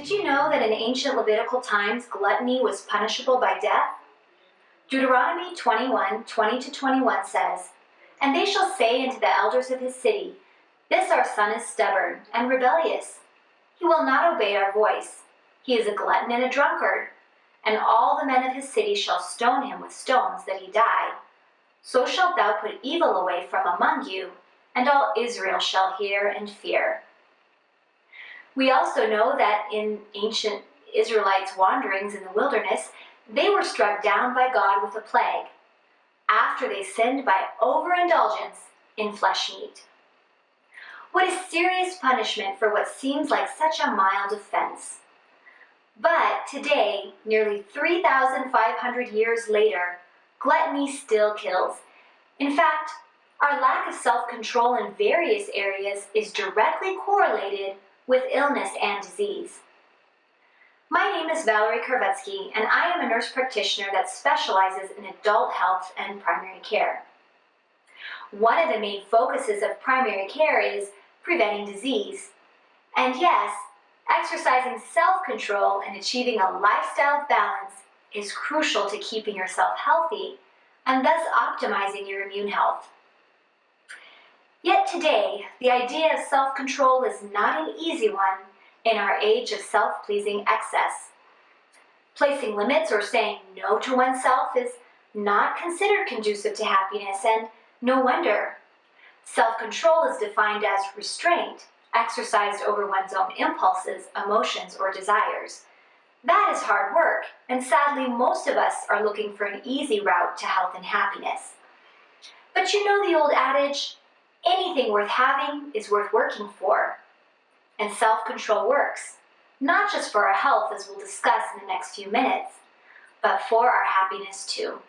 Did you know that in ancient Levitical times, gluttony was punishable by death? Deuteronomy 21:20-21 says, "And they shall say unto the elders of his city, This our son is stubborn and rebellious. He will not obey our voice. He is a glutton and a drunkard. And all the men of his city shall stone him with stones, that he die. So shalt thou put evil away from among you, and all Israel shall hear and fear." We also know that in ancient Israelites' wanderings in the wilderness, they were struck down by God with a plague, after they sinned by overindulgence in flesh meat. What a serious punishment for what seems like such a mild offense. But today, nearly 3,500 years later, gluttony still kills. In fact, our lack of self-control in various areas is directly correlated with illness and disease. My name is Valerie Karvetsky, and I am a nurse practitioner that specializes in adult health and primary care. One of the main focuses of primary care is preventing disease. And yes, exercising self-control and achieving a lifestyle of balance is crucial to keeping yourself healthy and thus optimizing your immune health. Yet today, the idea of self-control is not an easy one in our age of self-pleasing excess. Placing limits or saying no to oneself is not considered conducive to happiness, and no wonder. Self-control is defined as restraint, exercised over one's own impulses, emotions, or desires. That is hard work, and sadly most of us are looking for an easy route to health and happiness. But you know the old adage, anything worth having is worth working for. And self-control works, not just for our health, as we'll discuss in the next few minutes, but for our happiness too.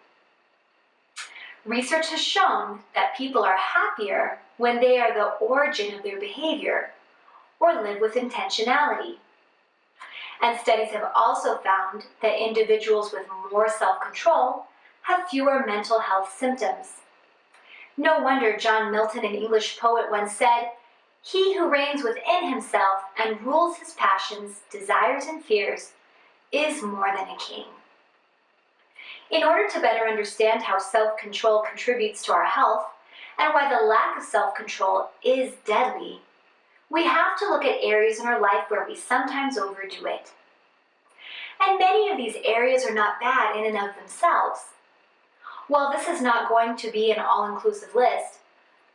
Research has shown that people are happier when they are the origin of their behavior or live with intentionality. And studies have also found that individuals with more self-control have fewer mental health symptoms. No wonder John Milton, an English poet, once said, "He who reigns within himself and rules his passions, desires, and fears is more than a king." In order to better understand how self-control contributes to our health and why the lack of self-control is deadly, we have to look at areas in our life where we sometimes overdo it. And many of these areas are not bad in and of themselves. While this is not going to be an all-inclusive list,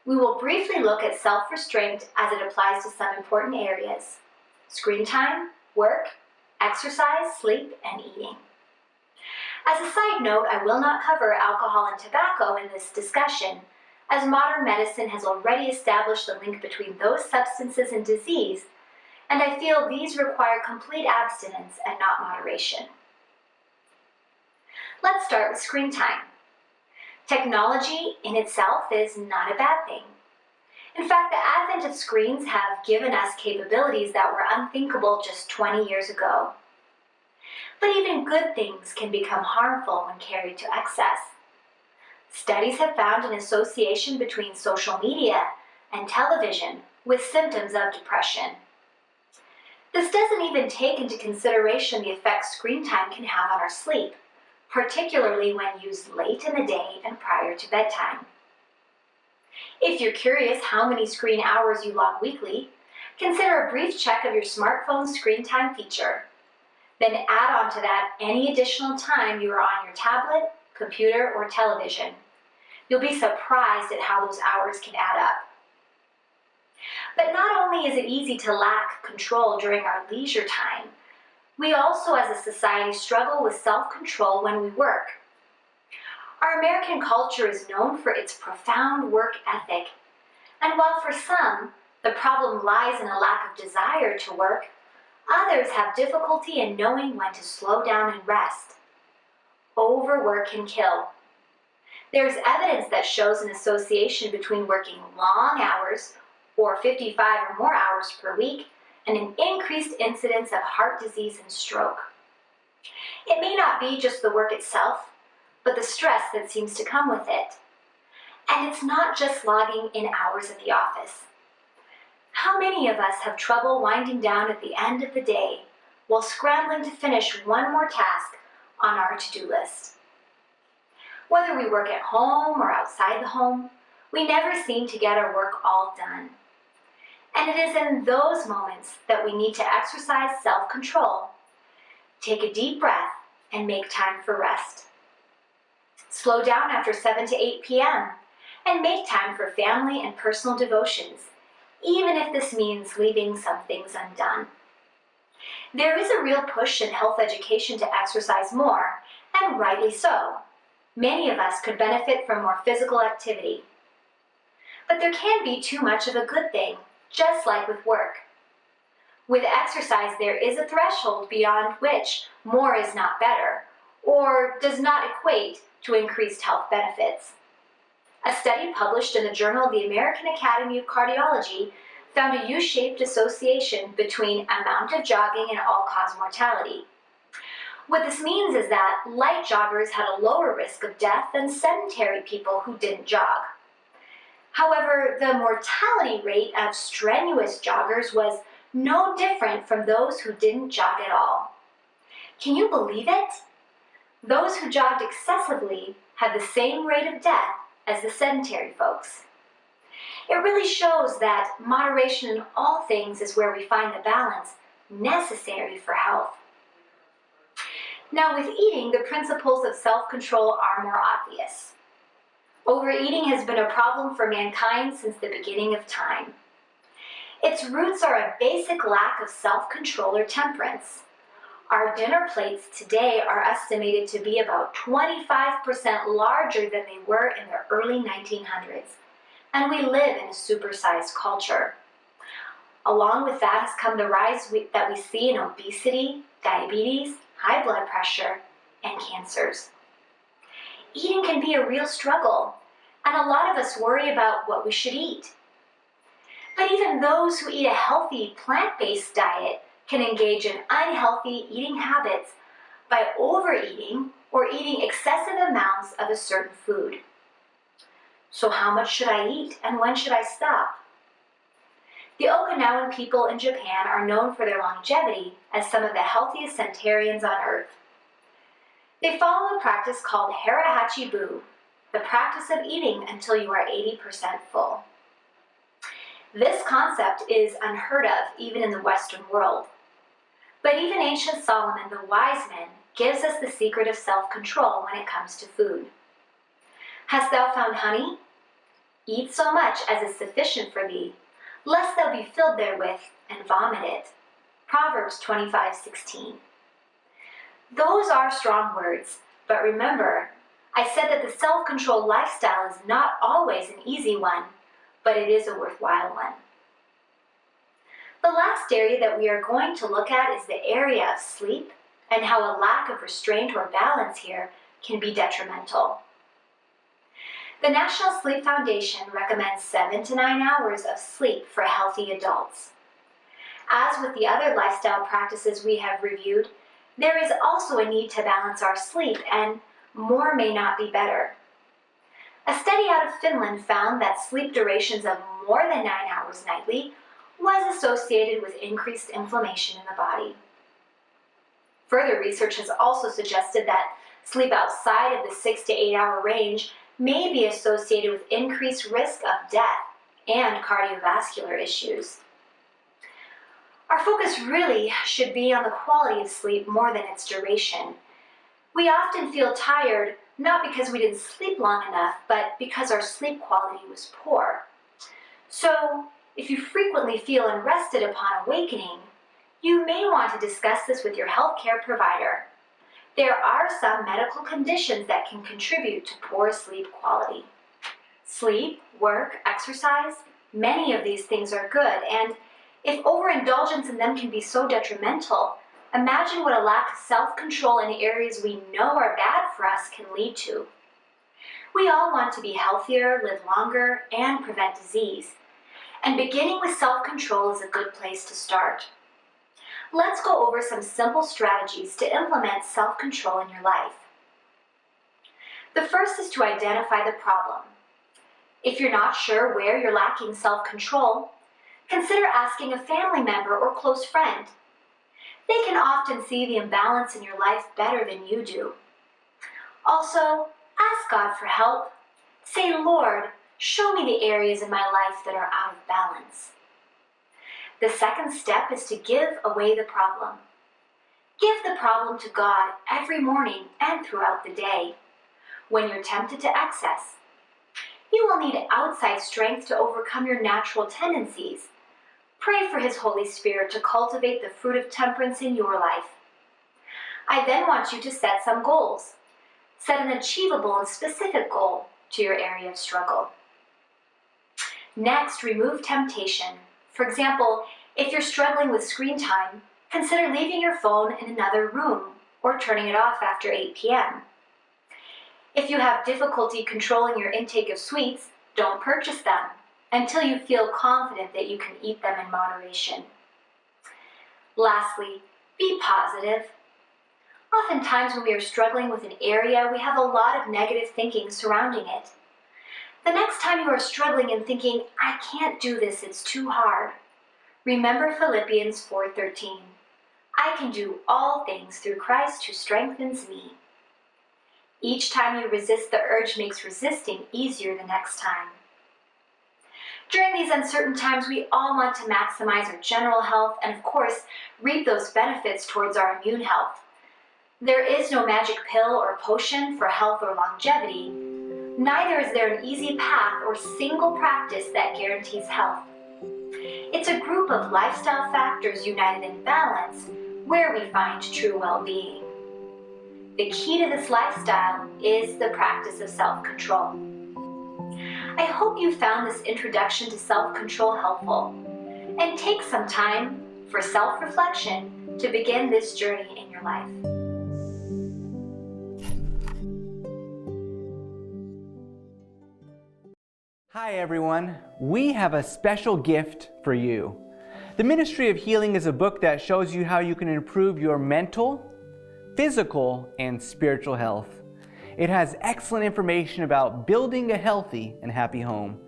we will briefly look at self-restraint as it applies to some important areas: screen time, work, exercise, sleep, and eating. As a side note, I will not cover alcohol and tobacco in this discussion, as modern medicine has already established the link between those substances and disease, and I feel these require complete abstinence and not moderation. Let's start with screen time. Technology in itself is not a bad thing. In fact, the advent of screens have given us capabilities that were unthinkable just 20 years ago. But even good things can become harmful when carried to excess. Studies have found an association between social media and television with symptoms of depression. This doesn't even take into consideration the effects screen time can have on our sleep, particularly when used late in the day and prior to bedtime. If you're curious how many screen hours you log weekly, consider a brief check of your smartphone's screen time feature. Then add on to that any additional time you are on your tablet, computer, or television. You'll be surprised at how those hours can add up. But not only is it easy to lack control during our leisure time, we also as a society struggle with self-control when we work. Our American culture is known for its profound work ethic, and while for some the problem lies in a lack of desire to work, others have difficulty in knowing when to slow down and rest. Overwork can kill. There's evidence that shows an association between working long hours, or 55 or more hours per week, and an increased incidence of heart disease and stroke. It may not be just the work itself, but the stress that seems to come with it. And it's not just logging in hours at the office. How many of us have trouble winding down at the end of the day, while scrambling to finish one more task on our to-do list. Whether we work at home or outside the home, we never seem to get our work all done. And it is in those moments that we need to exercise self-control, take a deep breath, and make time for rest. Slow down after 7 to 8 p.m. and make time for family and personal devotions, even if this means leaving some things undone. There is a real push in health education to exercise more, and rightly so. Many of us could benefit from more physical activity. But there can be too much of a good thing, just like with work. With exercise, there is a threshold beyond which more is not better, or does not equate to increased health benefits. A study published in the Journal of the American Academy of Cardiology found a U-shaped association between amount of jogging and all-cause mortality. What this means is that light joggers had a lower risk of death than sedentary people who didn't jog. However, the mortality rate of strenuous joggers was no different from those who didn't jog at all. Can you believe it? Those who jogged excessively had the same rate of death as the sedentary folks. It really shows that moderation in all things is where we find the balance necessary for health. Now, with eating, the principles of self-control are more obvious. Overeating has been a problem for mankind since the beginning of time. Its roots are a basic lack of self-control or temperance. Our dinner plates today are estimated to be about 25% larger than they were in the early 1900s, and we live in a supersized culture. Along with that has come the rise that we see in obesity, diabetes, high blood pressure, and cancers. Eating can be a real struggle, and a lot of us worry about what we should eat. But even those who eat a healthy, plant-based diet can engage in unhealthy eating habits by overeating or eating excessive amounts of a certain food. So how much should I eat, and when should I stop? The Okinawan people in Japan are known for their longevity as some of the healthiest centenarians on earth. They follow a practice called Harahachibu, the practice of eating until you are 80% full. This concept is unheard of even in the Western world. But even ancient Solomon, the wise man, gives us the secret of self-control when it comes to food. Hast thou found honey? Eat so much as is sufficient for thee, lest thou be filled therewith and vomit it. Proverbs 25:16. Those are strong words, but remember, I said that the self-control lifestyle is not always an easy one, but it is a worthwhile one. The last area that we are going to look at is the area of sleep and how a lack of restraint or balance here can be detrimental. The National Sleep Foundation recommends 7 to 9 hours of sleep for healthy adults. As with the other lifestyle practices we have reviewed, there is also a need to balance our sleep, and more may not be better. A study out of Finland found that sleep durations of more than 9 hours nightly was associated with increased inflammation in the body. Further research has also suggested that sleep outside of the 6 to 8 hour range may be associated with increased risk of death and cardiovascular issues. Our focus really should be on the quality of sleep more than its duration. We often feel tired not because we didn't sleep long enough, but because our sleep quality was poor. So, if you frequently feel unrested upon awakening, you may want to discuss this with your healthcare provider. There are some medical conditions that can contribute to poor sleep quality. Sleep, work, exercise, many of these things are good, and if overindulgence in them can be so detrimental, imagine what a lack of self-control in areas we know are bad for us can lead to. We all want to be healthier, live longer, and prevent disease. And beginning with self-control is a good place to start. Let's go over some simple strategies to implement self-control in your life. The first is to identify the problem. If you're not sure where you're lacking self-control, consider asking a family member or close friend. They can often see the imbalance in your life better than you do. Also, ask God for help. Say, Lord, show me the areas in my life that are out of balance. The second step is to give away the problem. Give the problem to God every morning and throughout the day. When you're tempted to excess, you will need outside strength to overcome your natural tendencies. Pray for His Holy Spirit to cultivate the fruit of temperance in your life. I then want you to set some goals. Set an achievable and specific goal to your area of struggle. Next, remove temptation. For example, if you're struggling with screen time, consider leaving your phone in another room or turning it off after 8 p.m. If you have difficulty controlling your intake of sweets, don't purchase them until you feel confident that you can eat them in moderation. Lastly, be positive. Oftentimes when we are struggling with an area, we have a lot of negative thinking surrounding it. The next time you are struggling and thinking, I can't do this, it's too hard, remember Philippians 4:13. I can do all things through Christ who strengthens me. Each time you resist the urge makes resisting easier the next time. During these uncertain times, we all want to maximize our general health and, of course, reap those benefits towards our immune health. There is no magic pill or potion for health or longevity. Neither is there an easy path or single practice that guarantees health. It's a group of lifestyle factors united in balance where we find true well-being. The key to this lifestyle is the practice of self-control. I hope you found this introduction to self-control helpful, and take some time for self-reflection to begin this journey in your life. Hi everyone, we have a special gift for you. The Ministry of Healing is a book that shows you how you can improve your mental, physical, and spiritual health. It has excellent information about building a healthy and happy home.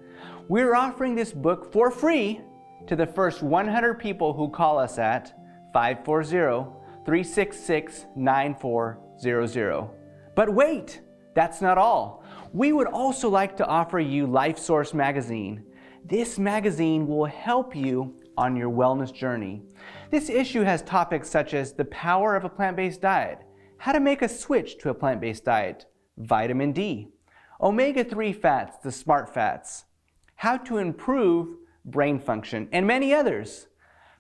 We're offering this book for free to the first 100 people who call us at 540-366-9400. But wait, that's not all. We would also like to offer you LifeSource magazine. This magazine will help you on your wellness journey. This issue has topics such as the power of a plant-based diet, how to make a switch to a plant-based diet, vitamin D, omega-3 fats, the smart fats, how to improve brain function, and many others.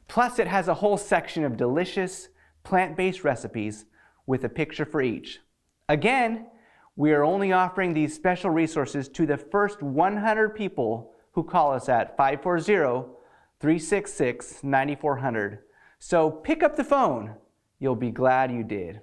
Plus, it has a whole section of delicious plant-based recipes with a picture for each. Again, we are only offering these special resources to the first 100 people who call us at 540-366-9400. So pick up the phone. You'll be glad you did.